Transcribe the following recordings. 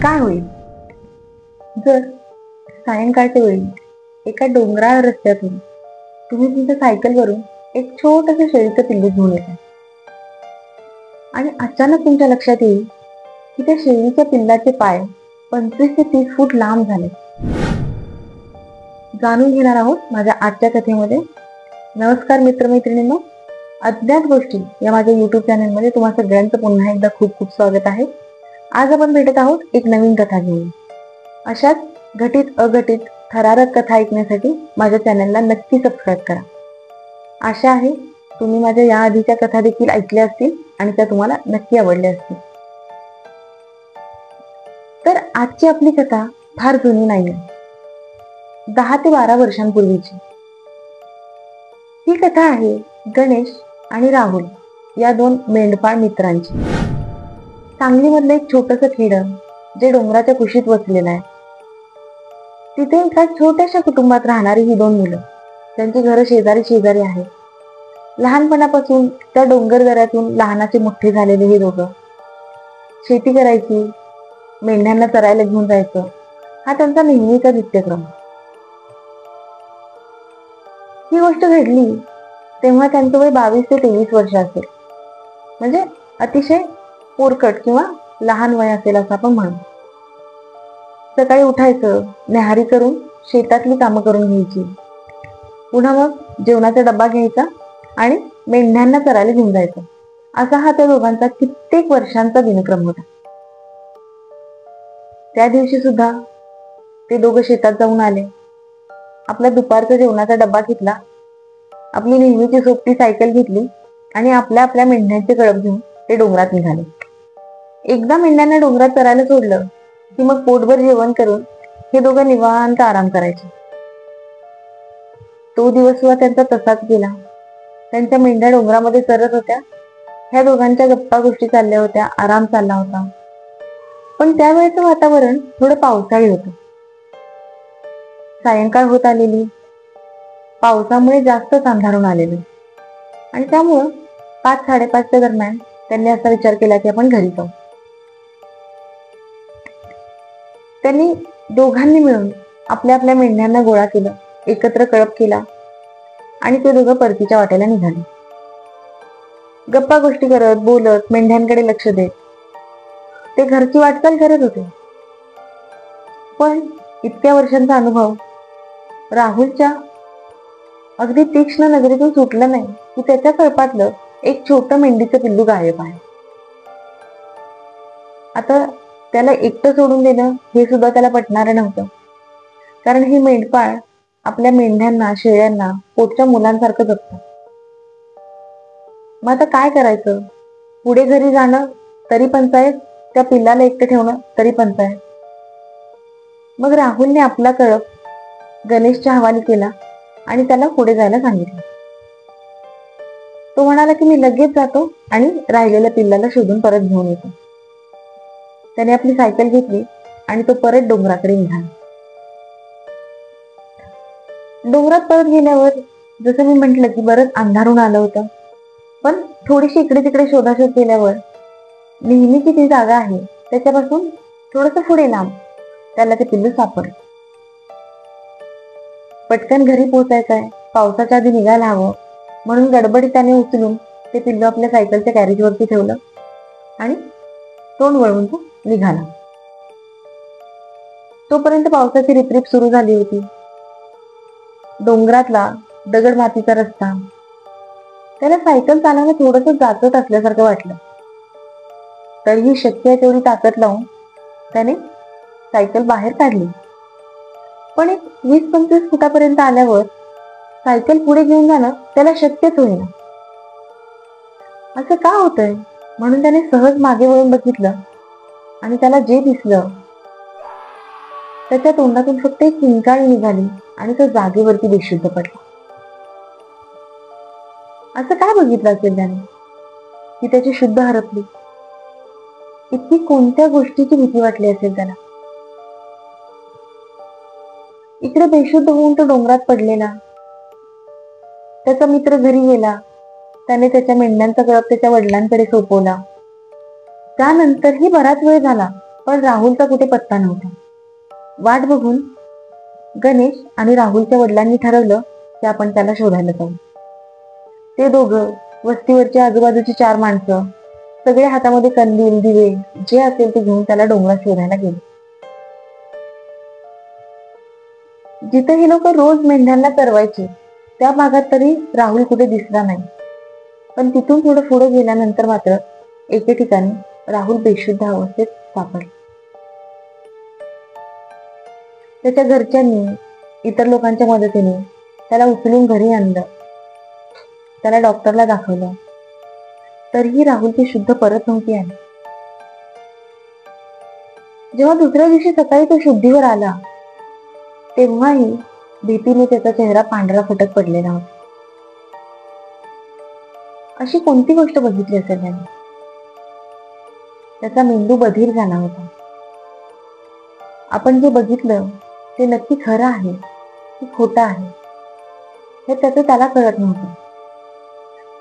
काय होईल जर सायंकाळच्या वेळी एका डोंगराळ रस्त्यातून तुम्ही तुमच्या सायकलवरून एक छोटस शेळीचं पिल्लू घेऊन येता आणि अचानक तुमच्या लक्षात येईल की त्या शेळीच्या पिल्लाचे पाय 25 ते 30 फूट लांब झाले. जाणून घेणार आहोत माझ्या आजच्या कथेमध्ये. नमस्कार मित्रमैत्रिणींनो, अज्ञात गोष्टी या माझ्या युट्यूब चॅनलमध्ये तुम्हा सगळ्यांचं पुन्हा एकदा खूप खूप स्वागत आहे. आज आपण भेटत आहोत एक नवीन कथा घेऊन. अशाच घटित अघटित थरारक कथा ऐकण्यासाठी माझ्या चॅनलला नक्की सबस्क्राईब करा. आशा आहे तुम्ही माझ्या या आधीच्या कथा देखील ऐकल्या असतील आणि त्या तुम्हाला नक्की आवडल्या असतील. तर आजची आपली कथा फार जुनी नाहीये, 10 ते 12 वर्षांपूर्वीची. ही कथा आहे गणेश आणि राहुल या दोन मेंढपाळ मित्रांची. सांगलीमधलं एक छोटस खेड जे डोंगराच्या कुशीत वसलेलं आहे. तिथे एका छोट्याशा कुटुंबात राहणारी ही दोन मुलं. त्यांची घरं शेजारी शेजारी आहेत. लहानपणापासून त्या डोंगर दऱ्यातून लहानाचे मोठे झालेले हे दोघं. शेती करायची, मेंढ्यांना चरायला घेऊन जायचं, हा त्यांचा नेहमीचा नित्यक्रम. ही गोष्ट घडली तेव्हा त्यांचं वय 22 ते 23 वर्ष असेल. म्हणजे अतिशय पोरकट किंवा लहान वय असेल असं आपण म्हणू. सकाळी उठायचं, न्याहारी करून शेतातली कामं करून घ्यायची, पुन्हा मग जेवणाचा डबा घ्यायचा आणि मेंढ्यांना चरायला घेऊन जायचं. असा हा त्या दोघांचा कित्येक वर्षांचा दिनक्रम होता. त्या दिवशी सुद्धा ते दोघं शेतात जाऊन आले, आपल्या दुपारचा जेवणाचा डबा घेतला, आपली नेहमीची सोपटी सायकल घेतली आणि आपल्या आपल्या मेंढ्यांचे कळप घेऊन ते डोंगरात निघाले. एकदा मेंढ्यांना डोंगरात चरायला सोडलं की मग पोटभर जेवण करून हे दोघं निवांत आराम करायचे. तो दिवस सुद्धा त्यांचा तसाच गेला. त्यांच्या मेंढ्या डोंगरामध्ये चरत होत्या, ह्या दोघांच्या गप्पा गोष्टी चालल्या होत्या, आराम चालला होता. पण त्यावेळेचं वातावरण थोडं पावसाळी होतं. सायंकाळ होत आलेली, पावसामुळे जास्तच अंधारून आलेलं आणि त्यामुळं 5-5:30च्या दरम्यान त्यांनी असा विचार केला की आपण घरी जाऊ. त्यांनी दोघांनी मिळून आपल्या आपल्या मेंढ्यांना गोळा केलं, एकत्र कळप केला आणि ते दोघं परतीच्या वाटेला निघाले. गप्पा गोष्टी करत बोलत मेंढ्यांकडे लक्ष देत ते घरची वाटचाल करत होते. पण इतक्या वर्षांचा अनुभव राहुलच्या अगदी तीक्ष्ण नजरेतून सुटलं नाही की त्याच्या कळपातलं एक छोटं मेंढीचं पिल्लू गायब आहे. आता त्याला एकटं सोडून देणं हे सुद्धा त्याला पटणारं नव्हतं, कारण हे मेंढपाळ आपल्या मेंढ्यांना शेळ्यांना पोटच्या मुलांसारखं जपतात. मग आता काय करायचं? पुढे घरी जाणं तरी पंचायत, त्या पिल्लाला एकटं ठेवणं तरी पंचायत. मग राहुलने आपला कळप गणेशच्या हवाली केला आणि त्याला पुढे जायला सांगितलं. तो म्हणाला की मी लगेच जातो आणि राहिलेल्या पिल्लाला शोधून परत घेऊन येतो. त्याने आपली सायकल घेतली आणि तो परत डोंगराकडे निघाला. डोंगरात परत गेल्यावर जसं मी म्हंटल की बरंच अंधारून आलं होतं. पण थोडीशी इकडे तिकडे शोधाशोध केल्यावर नेहमीची ती जागा आहे त्याच्यापासून थोडस पुढे लांब त्याला ते पिल्लू सापडलं. पटकन घरी पोहोचायचं आहे, पावसाच्या आधी निघायला हवं म्हणून गडबडीत त्याने उचलून ते पिल्लू आपल्या सायकलच्या कॅरेजवरती ठेवलं आणि तोंड वळवून तो निघाला. तोपर्यंत पावसाची रिपरिप सुरू झाली होती. डोंगरातला दगड मातीचा रस्ता, त्याला सायकल चालवणं थोडंसं जाचत असल्यासारखं वाटलं. तरीही शक्य आहे तेवढी ताकद लावून त्याने सायकल बाहेर काढली. पण एक 20-25 फुटापर्यंत आल्यावर सायकल पुढे घेऊन जाणं त्याला शक्यच होईना. असं का होतंय म्हणून त्याने सहज मागे वळून बघितलं आणि त्याला जे दिसलं त्याच्या तोंडातून फक्त एक किंकाळी निघाली आणि तो जागेवरती बेशुद्ध पडला. असं काय बघितलं असेल त्याने की त्याची शुद्ध हरपली? इतकी कोणत्या गोष्टीची भीती वाटली असेल त्याला? इकडे बेशुद्ध होऊन तो डोंगरात पडलेला. त्याचा मित्र घरी गेला, त्याने त्याच्या मेंढ्यांचा कळप त्याच्या वडिलांकडे सोपवला. त्यानंतरही बराच वेळ झाला पण राहुलचा कुठे पत्ता नव्हता. वाट बघून गणेश आणि राहुलच्या वडिलांनी ठरवलं की आपण त्याला शोधायला जाऊ. ते दोघं वस्तीवरची आजूबाजूची 4 माणसं सगळे हातामध्ये कंदील, दिवे जे असेल ते घेऊन त्याला डोंगरात शोधायला गेले. जिथे हे लोक रोज मेंढ्यांना चरवायचे त्या भागात तरी राहुल कुठे दिसला नाही. पण तिथून थोडं पुढे गेल्यानंतर मात्र एके ठिकाणी राहुल बेशुद्ध अवस्थेत सापडला. त्याच्या घरच्यांनी इतर लोकांच्या मदतीने त्याला उचलून घरी आणलं. त्याला डॉक्टरला दाखवलं, तरीही राहुलची शुद्ध परत नव्हती आली. जेव्हा दुसऱ्या दिवशी सकाळी तो शुद्धीवर आला तेव्हाही भीतीने त्याचा चेहरा पांढरा फटक पडलेला होता. अशी कोणती गोष्ट बघितली असेल त्याने? त्याचा मेंदू बधीर झाला होता. आपण जे बघितलं ते नक्की खरं आहे की खोटं आहे हे त्याचं त्याला कळत नव्हतं.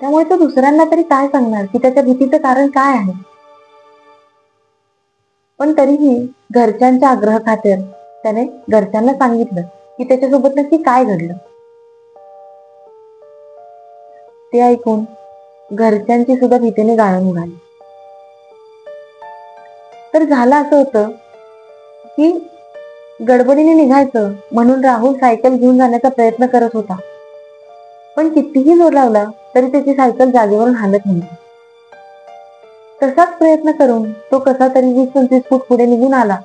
त्यामुळे तो दुसऱ्यांना तरी काय सांगणार की त्याच्या भीतीचं कारण काय आहे? पण तरीही घरच्यांच्या आग्रह खातर त्याने घरच्यांना सांगितलं की त्याच्यासोबत नक्की काय घडलं. ते ऐकून घरच्यांची सुद्धा भीतीने गाळण उडाली. तर झालं असं होतं की गडबडीने निघायचं म्हणून राहुल सायकल घेऊन जाण्याचा प्रयत्न करत होता. पण कितीही जोर लावला तरी त्याची सायकल जागेवरून हालत नव्हती. तसाच प्रयत्न करून तो कसा तरी 20-25 फूट पुढे निघून आला.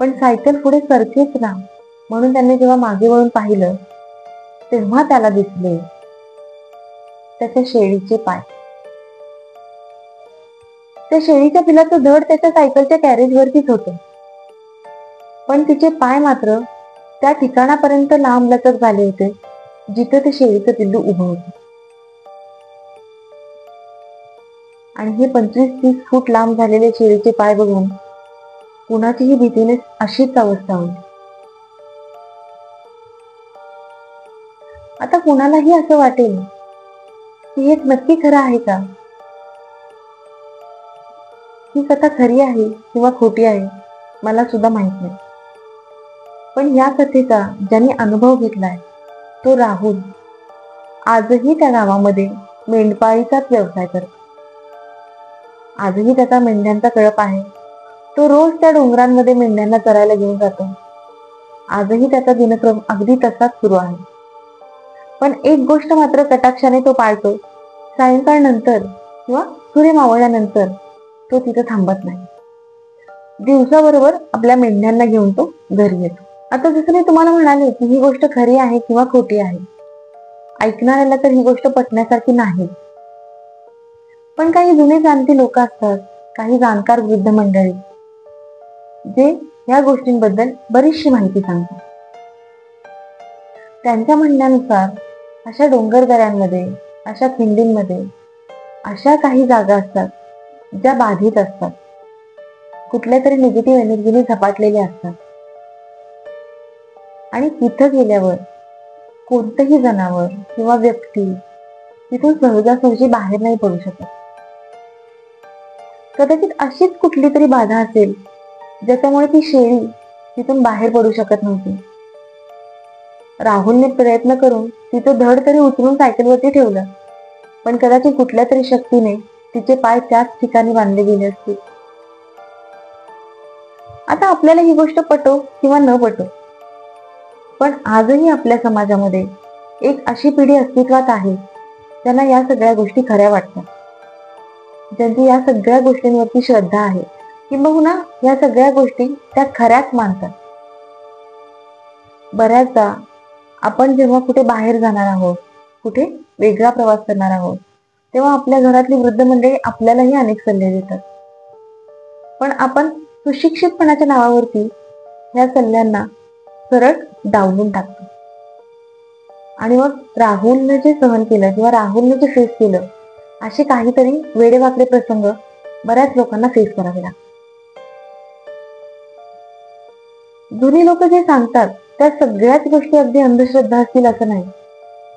पण सायकल पुढे सरकेच ना, म्हणून त्याने जेव्हा मागे वळून पाहिलं तेव्हा त्याला दिसले त्याच्या शेळीचे पाय. त्या शेळीच्या पिलाचं धड त्याच्या सायकलच्या कॅरेजवरतीच होतं. पण तिचे पाय मात्र त्या ठिकाणापर्यंत लांब लचक झाले होते जिथे ते शेळीचं पिल्लू उभं होतं. आणि हे 25-30 फूट लांब झालेले शेळीचे पाय बघून कुणाचीही भीतीने अशीच अवस्था होती. आता कुणालाही असं वाटेल की हे नक्की खरं आहे का? ही कथा खरी आहे किंवा खोटी आहे मला सुद्धा माहित नाही. पण या कथेचा ज्यांनी अनुभव घेतलाय तो राहुल आजही त्या गावामध्ये मेंढपाळीचाच व्यवसाय करतो. आजही त्याचा मेंढ्यांचा कळप आहे. तो रोज त्या डोंगरांमध्ये मेंढ्यांना चरायला घेऊन जातो. आजही त्याचा दिनक्रम अगदी तसाच सुरू आहे. पण एक गोष्ट मात्र कटाक्षाने तो पाळतो, सायंकाळ नंतर किंवा सूर्य मावळल्यानंतर तो तिथे थांबत नाही. दिवसाबरोबर आपल्या मेंढ्यांना घेऊन तो घरी येतो. आता जसं मी तुम्हाला म्हणाले की ही गोष्ट खरी आहे किंवा खोटी आहे, ऐकणाऱ्याला तर ही गोष्ट पटण्यासारखी नाही. पण काही जुने जाणते लोक असतात, काही जाणकार वृद्ध मंडळी जे या गोष्टींबद्दल बरीचशी माहिती सांगतात. त्यांच्या म्हणण्यानुसार अशा डोंगरदऱ्यांमध्ये, अशा खिंडींमध्ये अशा काही जागा असतात ज्या बाधित असतात, कुठल्या तरी निगेटिव्ह एनर्जीने झपाटलेल्या असतात. आणि तिथं गेल्यावर कोणतंही जनावर किंवा व्यक्ती तिथून सहजासहजी बाहेर नाही पडू शकत. कदाचित अशीच कुठली तरी बाधा असेल ज्याच्यामुळे ती शेळी तिथून बाहेर पडू शकत नव्हती. राहुलने प्रयत्न करून तिचं धड तरी उचलून सायकलवरती ठेवलं, पण कदाचित कुठल्या तरी शक्तीने तिचे पाय त्याच ठिकाणी बांधले गेले असतील. आता आपल्याला ही गोष्ट पटो किंवा न पटो, पण आजही आपल्या समाजामध्ये एक अशी पिढी अस्तित्वात आहे ज्यांना या सगळ्या गोष्टी खऱ्या वाटतात, ज्यांची या सगळ्या गोष्टींवरती श्रद्धा आहे, किंबहुना या सगळ्या गोष्टी त्या खऱ्याच मानतात. बऱ्याचदा आपण जेव्हा कुठे बाहेर जाणार आहोत, कुठे वेगळा प्रवास करणार आहोत, तेव्हा आपल्या घरातली वृद्ध मंडळी आपल्यालाही अनेक सल्ले देतात. पण आपण सुशिक्षितपणाच्या नावावरती या सल्ल्यांना सरळ डावलून टाकतो. आणि मग राहुलने जे सहन केलं किंवा राहुलने जे फेस केलं, असे काहीतरी वेडेवाकडे प्रसंग बऱ्याच लोकांना फेस करावे लागतात. जुनी लोक जे सांगतात त्या सगळ्याच गोष्टी अगदी अंधश्रद्धा असतील असं नाही.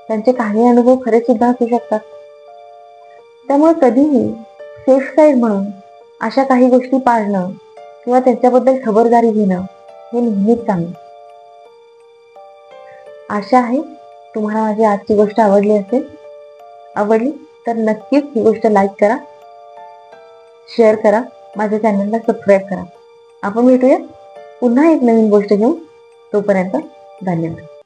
त्यांचे काही अनुभव खरे सुद्धा असू शकतात. त्यामुळे कधीही सेफ साईड म्हणून अशा काही गोष्टी पाळणं किंवा त्यांच्याबद्दल खबरदारी घेणं हे नेहमीच चांगलं. आशा आहे तुम्हाला माझी आजची गोष्ट आवडली असेल. आवडली तर नक्कीच ही गोष्ट लाईक करा, शेअर करा, माझ्या चॅनलला सबस्क्राईब करा. आपण भेटूया पुन्हा एक नवीन गोष्ट घेऊन. तोपर्यंत धन्यवाद.